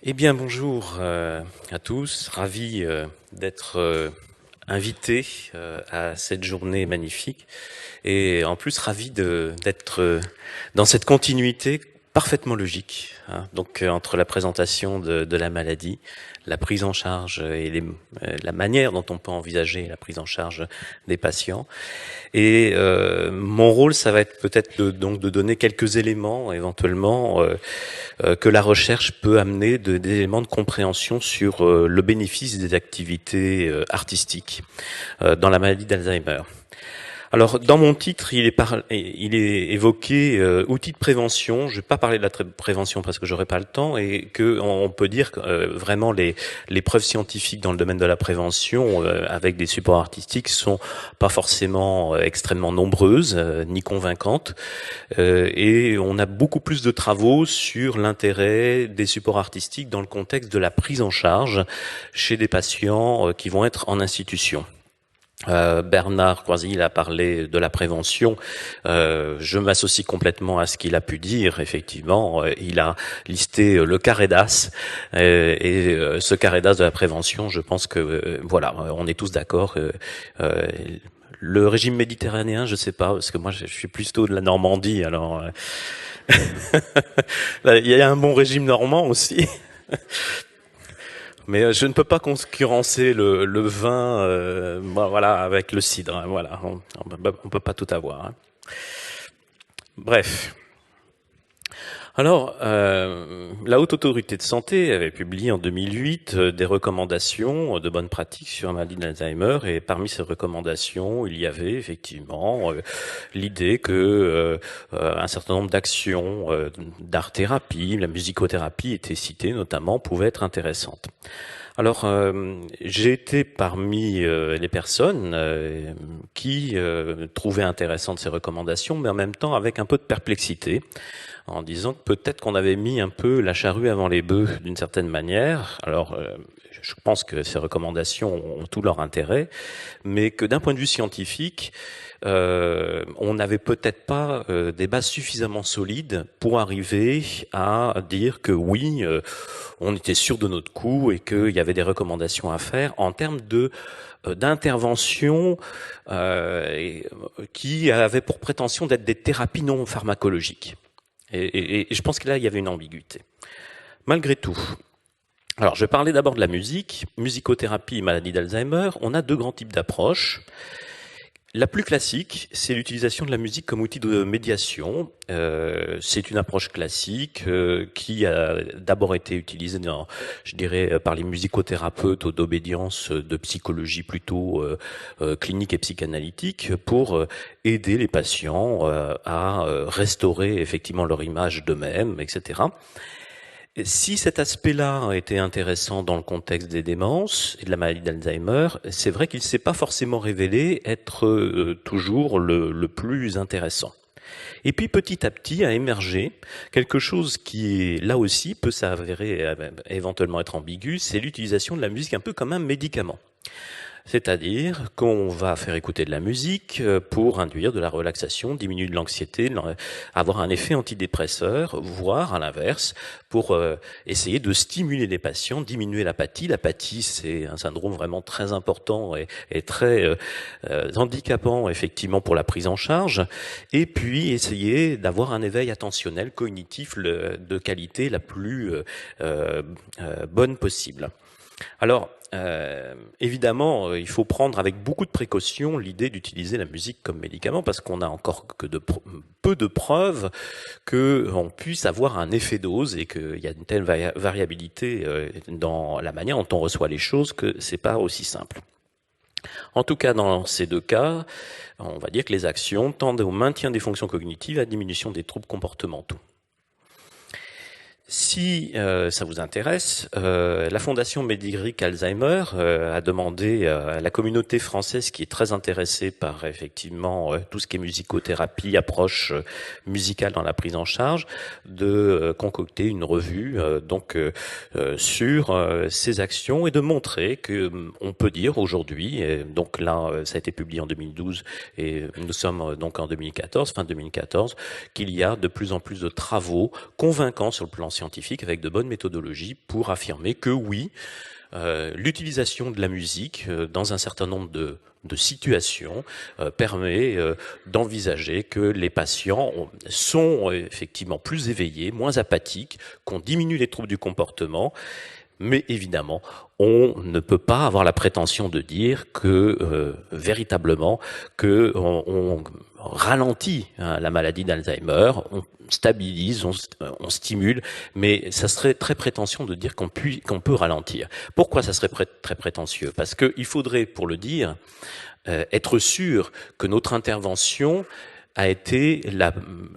Eh bien, bonjour à tous. Ravi d'être invité à cette journée magnifique. Et en plus, ravi d'être dans cette continuité parfaitement logique, hein. Donc, entre la présentation de la maladie, la prise en charge et la manière dont on peut envisager la prise en charge des patients. Et mon rôle, ça va être peut-être donc de donner quelques éléments éventuellement que la recherche peut amener des éléments de compréhension sur le bénéfice des activités artistiques dans la maladie d'Alzheimer. Alors, dans mon titre, il est évoqué outils de prévention. Je vais pas parler de la prévention parce que j'aurai pas le temps et que on peut dire que vraiment les preuves scientifiques dans le domaine de la prévention avec des supports artistiques sont pas forcément extrêmement nombreuses ni convaincantes. Et on a beaucoup plus de travaux sur l'intérêt des supports artistiques dans le contexte de la prise en charge chez des patients qui vont être en institution. Bernard Croisil a parlé de la prévention. Je m'associe complètement à ce qu'il a pu dire. Effectivement, il a listé le carré d'as et ce carré d'as de la prévention. Je pense que voilà, on est tous d'accord. Le régime méditerranéen, je sais pas, parce que moi je suis plutôt de la Normandie. Alors, il y a un bon régime normand aussi. Mais je ne peux pas concurrencer le vin, voilà, avec le cidre, hein, voilà, on peut pas tout avoir, hein. Bref. Alors, la Haute Autorité de Santé avait publié en 2008 des recommandations de bonnes pratiques sur la maladie d'Alzheimer, et parmi ces recommandations, il y avait effectivement l'idée que un certain nombre d'actions d'art-thérapie, la musicothérapie était citée notamment, pouvaient être intéressantes. Alors, j'ai été parmi les personnes qui trouvaient intéressantes ces recommandations, mais en même temps avec un peu de perplexité, en disant que peut-être qu'on avait mis un peu la charrue avant les bœufs d'une certaine manière. Alors, je pense que ces recommandations ont tout leur intérêt, mais que d'un point de vue scientifique, on n'avait peut-être pas des bases suffisamment solides pour arriver à dire que oui, on était sûr de notre coup et qu'il y avait des recommandations à faire en termes de d'interventions qui avaient pour prétention d'être des thérapies non pharmacologiques. Et je pense que là, il y avait une ambiguïté. Malgré tout, alors je vais parler d'abord de la musique, musicothérapie et maladie d'Alzheimer. On a deux grands types d'approches. La plus classique, c'est l'utilisation de la musique comme outil de médiation. C'est une approche classique qui a d'abord été utilisée, je dirais, par les musicothérapeutes d'obédience de psychologie plutôt clinique et psychanalytique pour aider les patients à restaurer effectivement leur image d'eux-mêmes, etc. Si cet aspect-là a été intéressant dans le contexte des démences et de la maladie d'Alzheimer, c'est vrai qu'il ne s'est pas forcément révélé être toujours le plus intéressant. Et puis petit à petit a émergé quelque chose qui est là aussi peut s'avérer éventuellement être ambigu, c'est l'utilisation de la musique un peu comme un médicament. C'est-à-dire qu'on va faire écouter de la musique pour induire de la relaxation, diminuer de l'anxiété, avoir un effet antidépresseur, voire à l'inverse, pour essayer de stimuler les patients, diminuer l'apathie. L'apathie, c'est un syndrome vraiment très important et très handicapant, effectivement, pour la prise en charge. Et puis, essayer d'avoir un éveil attentionnel, cognitif de qualité la plus bonne possible. Alors, évidemment, il faut prendre avec beaucoup de précaution l'idée d'utiliser la musique comme médicament parce qu'on n'a encore que peu de preuves qu'on puisse avoir un effet dose et qu'il y a une telle variabilité dans la manière dont on reçoit les choses que c'est pas aussi simple. En tout cas, dans ces deux cas, on va dire que les actions tendent au maintien des fonctions cognitives et à la diminution des troubles comportementaux. Si ça vous intéresse, la Fondation Médéric Alzheimer a demandé à la communauté française qui est très intéressée par effectivement tout ce qui est musicothérapie, approche musicale dans la prise en charge, de concocter une revue sur ces actions et de montrer que on peut dire aujourd'hui, donc là ça a été publié en 2012 et nous sommes donc en 2014, fin 2014, qu'il y a de plus en plus de travaux convaincants sur le plan scientifique scientifiques, avec de bonnes méthodologies pour affirmer que oui, l'utilisation de la musique dans un certain nombre de situations permet d'envisager que les patients sont effectivement plus éveillés, moins apathiques, qu'on diminue les troubles du comportement. Mais évidemment, on ne peut pas avoir la prétention de dire que véritablement que on ralentit la maladie d'Alzheimer, on stabilise, on stimule, mais ça serait très prétentieux de dire qu'on peut ralentir. Pourquoi ça serait très prétentieux? Parce qu'il faudrait, pour le dire, être sûr que notre intervention a été la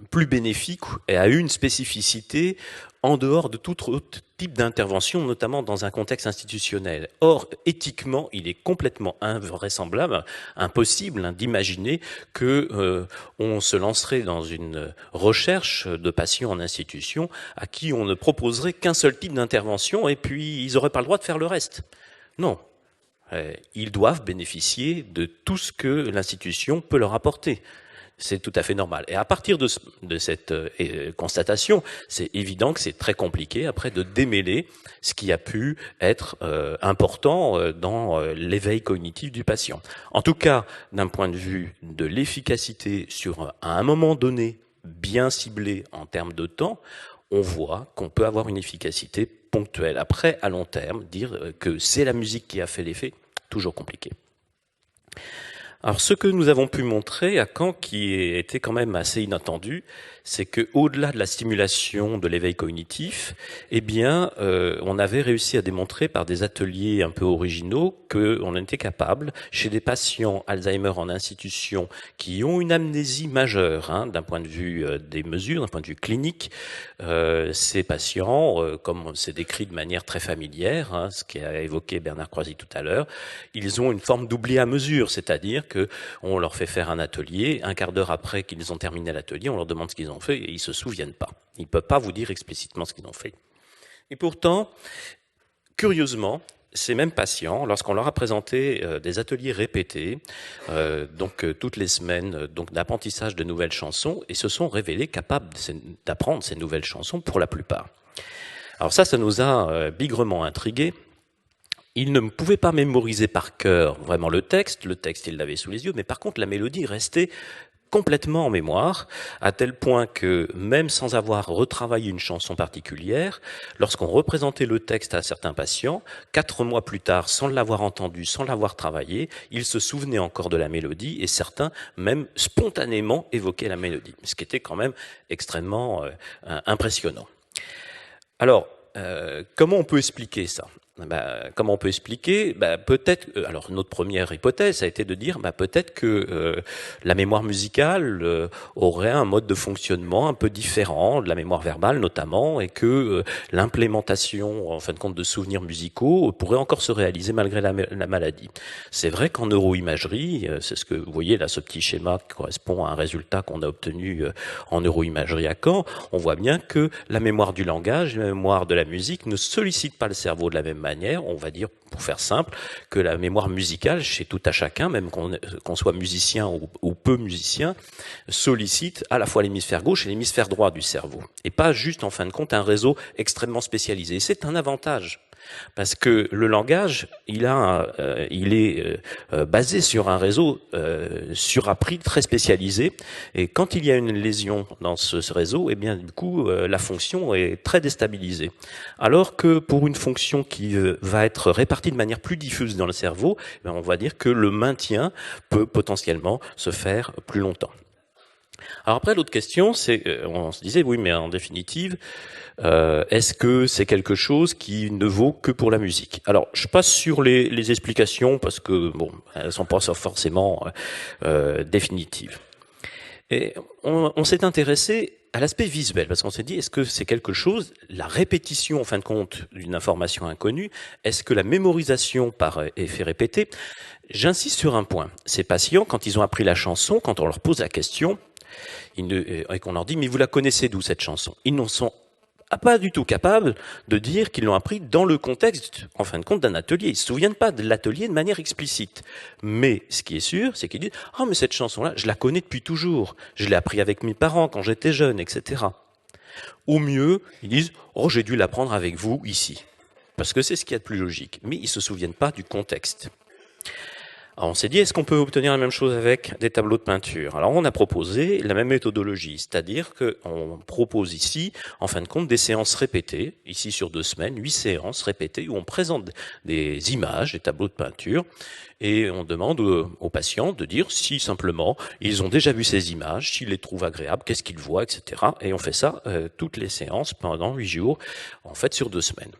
plus bénéfique et a eu une spécificité en dehors de tout autre type d'intervention, notamment dans un contexte institutionnel. Or, éthiquement, il est complètement invraisemblable, impossible d'imaginer que on se lancerait dans une recherche de patients en institution à qui on ne proposerait qu'un seul type d'intervention et puis ils n'auraient pas le droit de faire le reste. Non. Ils doivent bénéficier de tout ce que l'institution peut leur apporter. C'est tout à fait normal. Et à partir de cette constatation, c'est évident que c'est très compliqué après de démêler ce qui a pu être important dans l'éveil cognitif du patient. En tout cas, d'un point de vue de l'efficacité sur à un moment donné bien ciblé en termes de temps, on voit qu'on peut avoir une efficacité ponctuelle. Après, à long terme, dire que c'est la musique qui a fait l'effet, toujours compliqué. Alors, ce que nous avons pu montrer à Caen, qui était quand même assez inattendu, c'est que au-delà de la stimulation de l'éveil cognitif, eh bien, on avait réussi à démontrer par des ateliers un peu originaux qu'on était capable, chez des patients Alzheimer en institution qui ont une amnésie majeure, d'un point de vue des mesures, d'un point de vue clinique, ces patients, comme c'est décrit de manière très familière, ce qu'a évoqué Bernard Croisy tout à l'heure, ils ont une forme d'oubli à mesure, c'est-à-dire que on leur fait faire un atelier, un quart d'heure après qu'ils ont terminé l'atelier, on leur demande ce qu'ils ont fait et ils se souviennent pas. Ils ne peuvent pas vous dire explicitement ce qu'ils ont fait. Et pourtant, curieusement, ces mêmes patients, lorsqu'on leur a présenté des ateliers répétés, toutes les semaines, d'apprentissage de nouvelles chansons, et se sont révélés capables d'apprendre ces nouvelles chansons pour la plupart. Alors ça nous a bigrement intrigués. Il ne pouvait pas mémoriser par cœur vraiment le texte, il l'avait sous les yeux, mais par contre la mélodie restait complètement en mémoire, à tel point que même sans avoir retravaillé une chanson particulière, lorsqu'on représentait le texte à certains patients, 4 mois plus tard, sans l'avoir entendu, sans l'avoir travaillé, ils se souvenaient encore de la mélodie et certains même spontanément évoquaient la mélodie, ce qui était quand même extrêmement impressionnant. Alors, comment on peut expliquer ça ? Comment on peut expliquer ? Peut-être. Alors notre première hypothèse a été de dire peut-être que la mémoire musicale aurait un mode de fonctionnement un peu différent de la mémoire verbale notamment, et que l'implémentation en fin de compte de souvenirs musicaux pourrait encore se réaliser malgré la maladie. C'est vrai qu'en neuroimagerie, c'est ce que vous voyez là, ce petit schéma qui correspond à un résultat qu'on a obtenu en neuroimagerie à Caen. On voit bien que la mémoire du langage, la mémoire de la musique ne sollicite pas le cerveau de la même manière. On va dire, pour faire simple, que la mémoire musicale, chez tout à chacun, même qu'on soit musicien ou peu musicien, sollicite à la fois l'hémisphère gauche et l'hémisphère droit du cerveau. Et pas juste, en fin de compte, un réseau extrêmement spécialisé. Et c'est un avantage. Parce que le langage, il est basé sur un réseau surappris très spécialisé, et quand il y a une lésion dans ce réseau, eh bien du coup la fonction est très déstabilisée. Alors que pour une fonction qui va être répartie de manière plus diffuse dans le cerveau, on va dire que le maintien peut potentiellement se faire plus longtemps. Alors après, l'autre question, c'est, on se disait, oui, mais en définitive, est-ce que c'est quelque chose qui ne vaut que pour la musique ? Alors, je passe sur les explications parce que, elles sont pas forcément définitives. Et on s'est intéressé à l'aspect visuel, parce qu'on s'est dit, est-ce que c'est quelque chose, la répétition, en fin de compte, d'une information inconnue, est-ce que la mémorisation par effet répété ? J'insiste sur un point. Ces patients, quand ils ont appris la chanson, quand on leur pose la question, et qu'on leur dit, mais vous la connaissez d'où cette chanson ? Ils n'en sont pas du tout capables de dire qu'ils l'ont appris dans le contexte, en fin de compte, d'un atelier. Ils se souviennent pas de l'atelier de manière explicite. Mais ce qui est sûr, c'est qu'ils disent, mais cette chanson-là, je la connais depuis toujours. Je l'ai appris avec mes parents quand j'étais jeune, etc. Au mieux, ils disent « Oh, j'ai dû l'apprendre avec vous ici », parce que c'est ce qu'il y a de plus logique. Mais ils ne se souviennent pas du contexte. Alors on s'est dit, est-ce qu'on peut obtenir la même chose avec des tableaux de peinture? Alors on a proposé la même méthodologie, c'est-à-dire qu'on propose ici, en fin de compte, des séances répétées, ici sur 2 semaines, 8 séances répétées, où on présente des images, des tableaux de peinture, et on demande aux patients de dire si simplement ils ont déjà vu ces images, s'ils les trouvent agréables, qu'est-ce qu'ils voient, etc. Et on fait ça toutes les séances pendant 8 jours, en fait sur 2 semaines.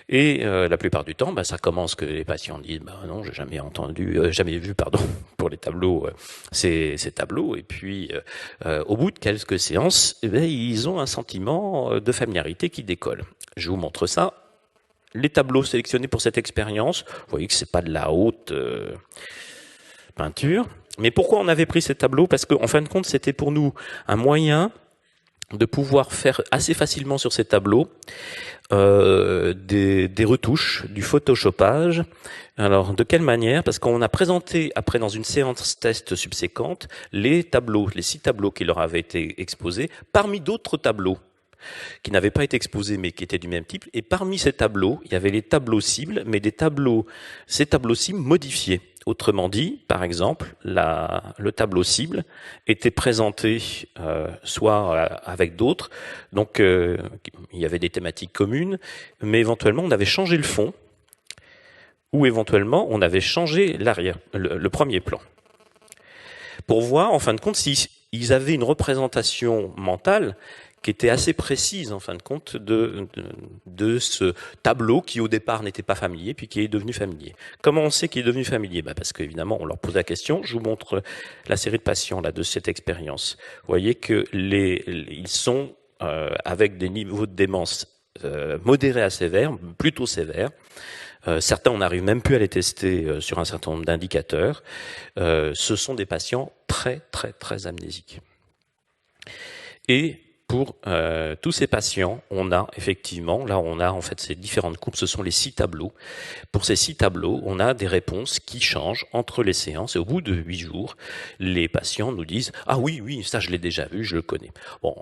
Et la plupart du temps, ça commence que les patients disent non, j'ai jamais entendu, jamais vu, pardon, pour les tableaux, ces tableaux. Et puis, au bout de quelques séances, ils ont un sentiment de familiarité qui décolle. Je vous montre ça. Les tableaux sélectionnés pour cette expérience, vous voyez que c'est pas de la haute peinture. Mais pourquoi on avait pris ces tableaux? Parce qu'en fin de compte, c'était pour nous un moyen de pouvoir faire assez facilement sur ces tableaux des retouches, du photoshopage. Alors, de quelle manière? Parce qu'on a présenté, après, dans une séance test subséquente, les 6 tableaux qui leur avaient été exposés, parmi d'autres tableaux qui n'avaient pas été exposés, mais qui étaient du même type. Et parmi ces tableaux, il y avait les tableaux cibles, mais ces tableaux cibles modifiés. Autrement dit, par exemple, le tableau cible était présenté soit avec d'autres, donc il y avait des thématiques communes, mais éventuellement on avait changé le fond, ou éventuellement on avait changé l'arrière, le premier plan, pour voir en fin de compte s'ils avaient une représentation mentale qui était assez précise, en fin de compte, de ce tableau qui, au départ, n'était pas familier, puis qui est devenu familier. Comment on sait qu'il est devenu familier? Parce qu'évidemment, on leur pose la question. Je vous montre la série de patients là de cette expérience. Vous voyez qu'ils sont avec des niveaux de démence modérés à sévères, plutôt sévères. Certains, on n'arrive même plus à les tester sur un certain nombre d'indicateurs. Ce sont des patients très, très, très amnésiques. Et pour tous ces patients, on a effectivement, là on a en fait ces différentes courbes, ce sont les 6 tableaux. Pour ces 6 tableaux, on a des réponses qui changent entre les séances et au bout de 8 jours, les patients nous disent « Ah oui, oui, ça je l'ai déjà vu, je le connais ». Bon,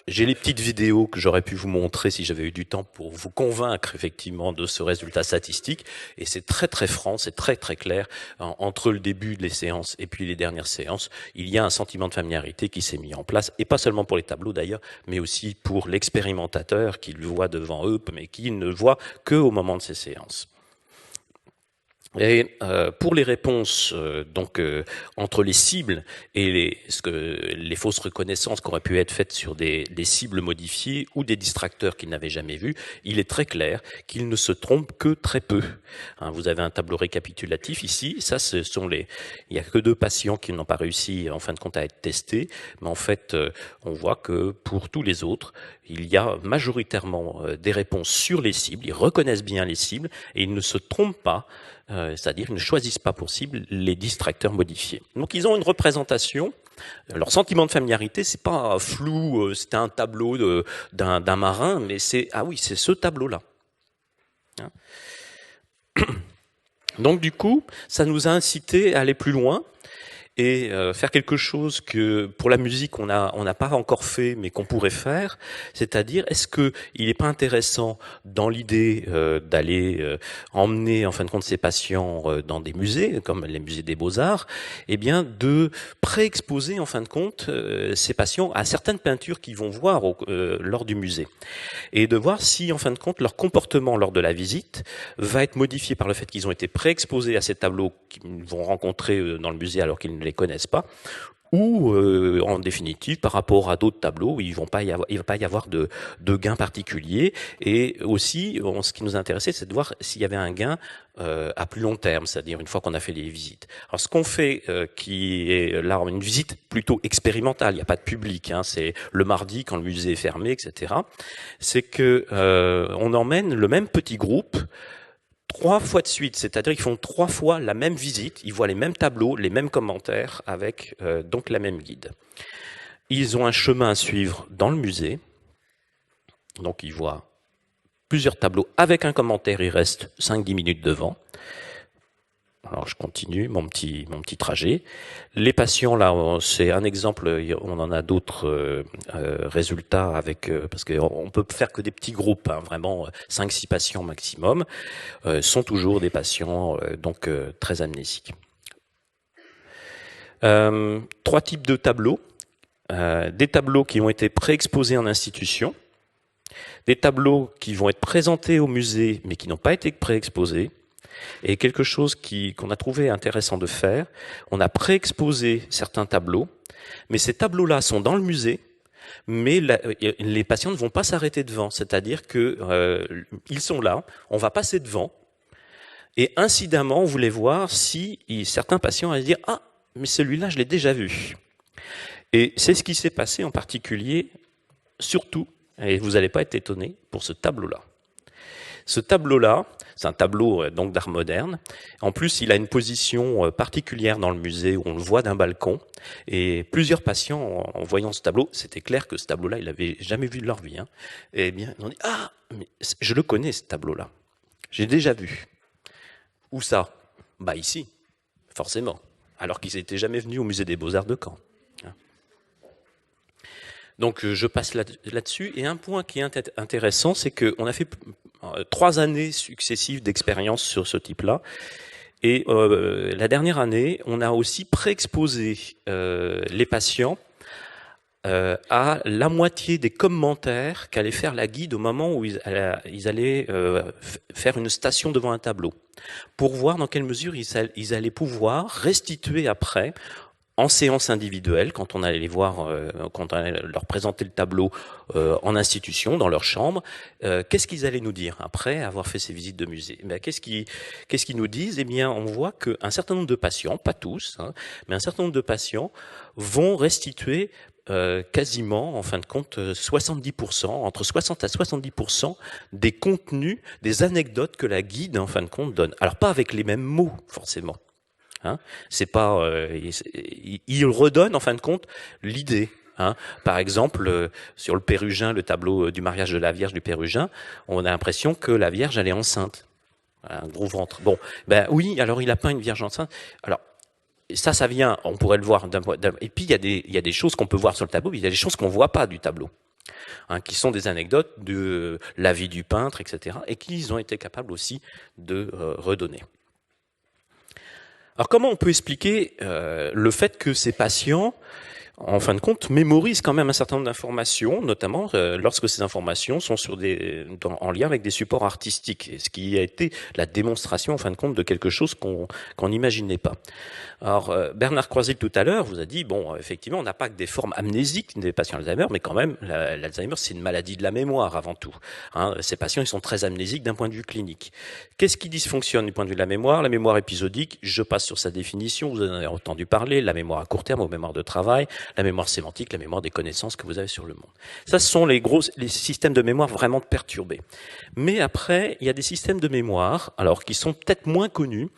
j'ai les petites vidéos que j'aurais pu vous montrer si j'avais eu du temps pour vous convaincre effectivement de ce résultat statistique et c'est très très franc, c'est très très clair. Entre le début des séances et puis les dernières séances, il y a un sentiment de familiarité qui s'est mis en place et pas seulement pour les tableaux d'ailleurs, mais aussi pour l'expérimentateur qui le voit devant eux, mais qui ne le voit qu'au moment de ces séances. Et pour les réponses entre les cibles et les fausses reconnaissances qui auraient pu être faites sur des cibles modifiées ou des distracteurs qu'ils n'avaient jamais vus, il est très clair qu'ils ne se trompent que très peu. Vous avez un tableau récapitulatif ici. Ça, il y a que 2 patients qui n'ont pas réussi en fin de compte à être testés, mais en fait, on voit que pour tous les autres, il y a majoritairement des réponses sur les cibles. Ils reconnaissent bien les cibles et ils ne se trompent pas. C'est-à-dire ils ne choisissent pas pour cible les distracteurs modifiés. Donc ils ont une représentation. Leur sentiment de familiarité, c'est pas flou, c'était un tableau d'un marin, mais c'est c'est ce tableau-là. Donc du coup, ça nous a incité à aller plus loin et faire quelque chose que pour la musique on n'a pas encore fait mais qu'on pourrait faire, c'est-à-dire est-ce que il n'est pas intéressant dans l'idée d'aller emmener en fin de compte ces patients dans des musées comme les musées des Beaux-Arts, eh bien de pré-exposer en fin de compte ces patients à certaines peintures qu'ils vont voir lors du musée et de voir si en fin de compte leur comportement lors de la visite va être modifié par le fait qu'ils ont été pré-exposés à ces tableaux qu'ils vont rencontrer dans le musée alors qu'ils ne les connaissent pas, ou en définitive par rapport à d'autres tableaux où il va pas y avoir de gain particulier. Et aussi, ce qui nous intéressait, c'est de voir s'il y avait un gain à plus long terme, c'est-à-dire une fois qu'on a fait les visites. Alors ce qu'on fait, qui est là une visite plutôt expérimentale, il n'y a pas de public, c'est le mardi quand le musée est fermé, etc. C'est que on emmène le même petit groupe 3 fois de suite, c'est-à-dire qu'ils font 3 fois la même visite, ils voient les mêmes tableaux, les mêmes commentaires avec donc la même guide. Ils ont un chemin à suivre dans le musée, donc ils voient plusieurs tableaux avec un commentaire, ils restent 5-10 minutes devant. Alors je continue mon petit trajet. Les patients, là, c'est un exemple, on en a d'autres résultats avec, parce qu'on peut faire que des petits groupes, hein, vraiment 5-6 patients maximum, sont toujours des patients donc très amnésiques. 3 types de tableaux. Des tableaux qui ont été préexposés en institution, des tableaux qui vont être présentés au musée mais qui n'ont pas été préexposés, et quelque chose qu'on a trouvé intéressant de faire, on a préexposé certains tableaux, mais ces tableaux-là sont dans le musée, mais les patients ne vont pas s'arrêter devant, c'est-à-dire que ils sont là, on va passer devant, et incidemment, on voulait voir si certains patients allaient dire « Ah, mais celui-là, je l'ai déjà vu ». Et c'est ce qui s'est passé en particulier, surtout, et vous n'allez pas être étonné, pour ce tableau-là. Ce tableau-là, c'est un tableau donc d'art moderne. En plus, il a une position particulière dans le musée où on le voit d'un balcon. Et plusieurs patients, en voyant ce tableau, c'était clair que ce tableau-là, ils l'avaient jamais vu de leur vie. Hein. Et bien, ils ont dit « Ah, mais je le connais, ce tableau-là. J'ai déjà vu. » Où ça? Bah ici, forcément. Alors qu'ils n'étaient jamais venus au musée des Beaux-Arts de Caen. Donc je passe là-dessus. Et un point qui est intéressant, c'est qu'on a fait 3 années successives d'expérience sur ce type-là. Et la dernière année, on a aussi préexposé les patients à la moitié des commentaires qu'allait faire la guide au moment où ils allaient faire une station devant un tableau, pour voir dans quelle mesure ils allaient pouvoir restituer après, en séance individuelle, quand on allait les voir, quand on allait leur présenter le tableau en institution, dans leur chambre, qu'est-ce qu'ils allaient nous dire après avoir fait ces visites de musée? Ben, qu'est-ce qu'ils nous disent? Eh bien, on voit qu'un certain nombre de patients, pas tous, hein, mais un certain nombre de patients vont restituer quasiment, en fin de compte, 70%, entre 60 à 70% des contenus, des anecdotes que la guide, en fin de compte, donne. Alors, pas avec les mêmes mots, forcément. Hein, c'est pas, il redonne en fin de compte l'idée. Hein. Par exemple, sur le Pérugin, le tableau du mariage de la Vierge du Pérugin, on a l'impression que la Vierge elle est enceinte, un gros ventre. Bon, ben oui, alors il a peint une Vierge enceinte. Alors ça vient, on pourrait le voir d'un point. Et puis il y a des choses qu'on peut voir sur le tableau, mais il y a des choses qu'on voit pas du tableau. Hein, qui sont des anecdotes de la vie du peintre, etc., et qu'ils ont été capables aussi de redonner. Alors comment on peut expliquer le fait que ces patients, en fin de compte, mémorisent quand même un certain nombre d'informations, notamment lorsque ces informations sont en lien avec des supports artistiques, et ce qui a été la démonstration, en fin de compte, de quelque chose qu'on n'imaginait pas. Alors, Bernard Croisil, tout à l'heure, vous a dit, bon, effectivement, on n'a pas que des formes amnésiques des patients Alzheimer, mais quand même, l'Alzheimer, c'est une maladie de la mémoire avant tout. Hein, ces patients, ils sont très amnésiques d'un point de vue clinique. Qu'est-ce qui dysfonctionne du point de vue de la mémoire? La mémoire épisodique, je passe sur sa définition, vous en avez entendu parler, la mémoire à court terme ou mémoire de travail, la mémoire sémantique, la mémoire des connaissances que vous avez sur le monde. Ça, ce sont les systèmes de mémoire vraiment perturbés. Mais après, il y a des systèmes de mémoire, alors qui sont peut-être moins connus.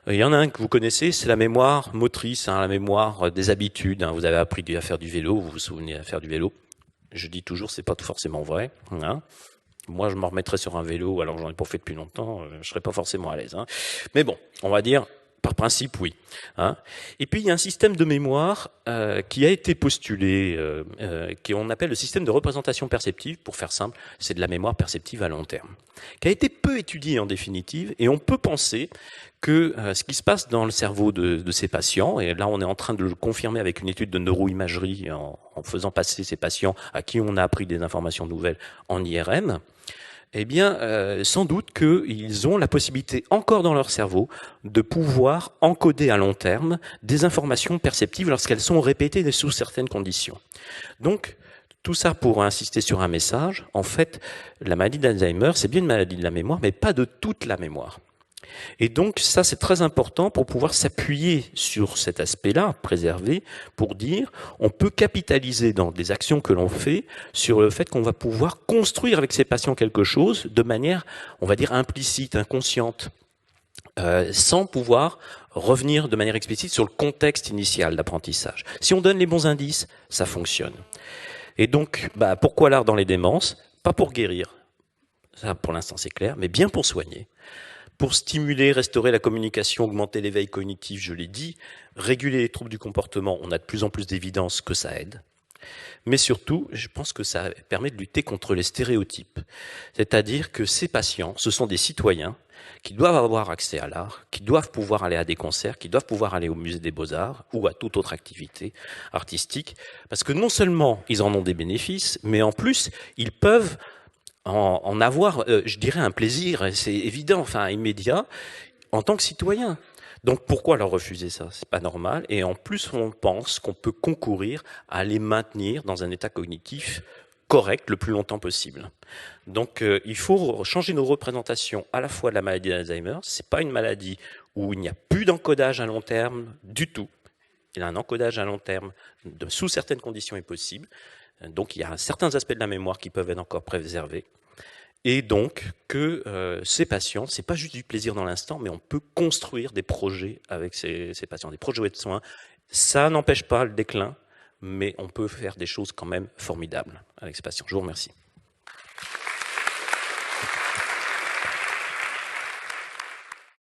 Il y en a un que vous connaissez, c'est la mémoire motrice, hein, la mémoire des habitudes. Hein. Vous avez appris à faire du vélo, vous vous souvenez à faire du vélo. Je dis toujours, c'est pas forcément vrai. Hein. Moi, je me remettrais sur un vélo, alors j'en ai pas fait depuis longtemps, je serais pas forcément à l'aise. Hein. Mais bon, on va dire, par principe, oui. Hein. Et puis, il y a un système de mémoire qui a été postulé, qu'on appelle le système de représentation perceptive. Pour faire simple, c'est de la mémoire perceptive à long terme, qui a été peu étudié en définitive, et on peut penser que ce qui se passe dans le cerveau de ces patients, et là on est en train de le confirmer avec une étude de neuroimagerie en faisant passer ces patients à qui on a appris des informations nouvelles en IRM, eh bien, sans doute qu'ils ont la possibilité, encore dans leur cerveau, de pouvoir encoder à long terme des informations perceptives lorsqu'elles sont répétées sous certaines conditions. Donc, tout ça pour insister sur un message. En fait, la maladie d'Alzheimer, c'est bien une maladie de la mémoire, mais pas de toute la mémoire. Et donc, ça, c'est très important pour pouvoir s'appuyer sur cet aspect-là, préserver, pour dire, on peut capitaliser dans des actions que l'on fait sur le fait qu'on va pouvoir construire avec ces patients quelque chose de manière, on va dire, implicite, inconsciente, sans pouvoir revenir de manière explicite sur le contexte initial d'apprentissage. Si on donne les bons indices, ça fonctionne. Et donc, pourquoi l'art dans les démences? Pas pour guérir, ça pour l'instant c'est clair, mais bien pour soigner. Pour stimuler, restaurer la communication, augmenter l'éveil cognitif, je l'ai dit, réguler les troubles du comportement, on a de plus en plus d'évidence que ça aide. Mais surtout, je pense que ça permet de lutter contre les stéréotypes. C'est-à-dire que ces patients, ce sont des citoyens qui doivent avoir accès à l'art, qui doivent pouvoir aller à des concerts, qui doivent pouvoir aller au musée des beaux-arts ou à toute autre activité artistique, parce que non seulement ils en ont des bénéfices, mais en plus, ils peuvent en avoir, je dirais, un plaisir, c'est évident, enfin immédiat, en tant que citoyen. Donc pourquoi leur refuser ça? C'est pas normal. Et en plus, on pense qu'on peut concourir à les maintenir dans un état cognitif correct le plus longtemps possible. Donc il faut changer nos représentations à la fois de la maladie d'Alzheimer. C'est pas une maladie où il n'y a plus d'encodage à long terme du tout. Il y a un encodage à long terme sous certaines conditions est possible. Donc il y a certains aspects de la mémoire qui peuvent être encore préservés. Et donc que ces patients, c'est pas juste du plaisir dans l'instant, mais on peut construire des projets avec ces patients, des projets de soins. Ça n'empêche pas le déclin, mais on peut faire des choses quand même formidables avec ces patients. Je vous remercie.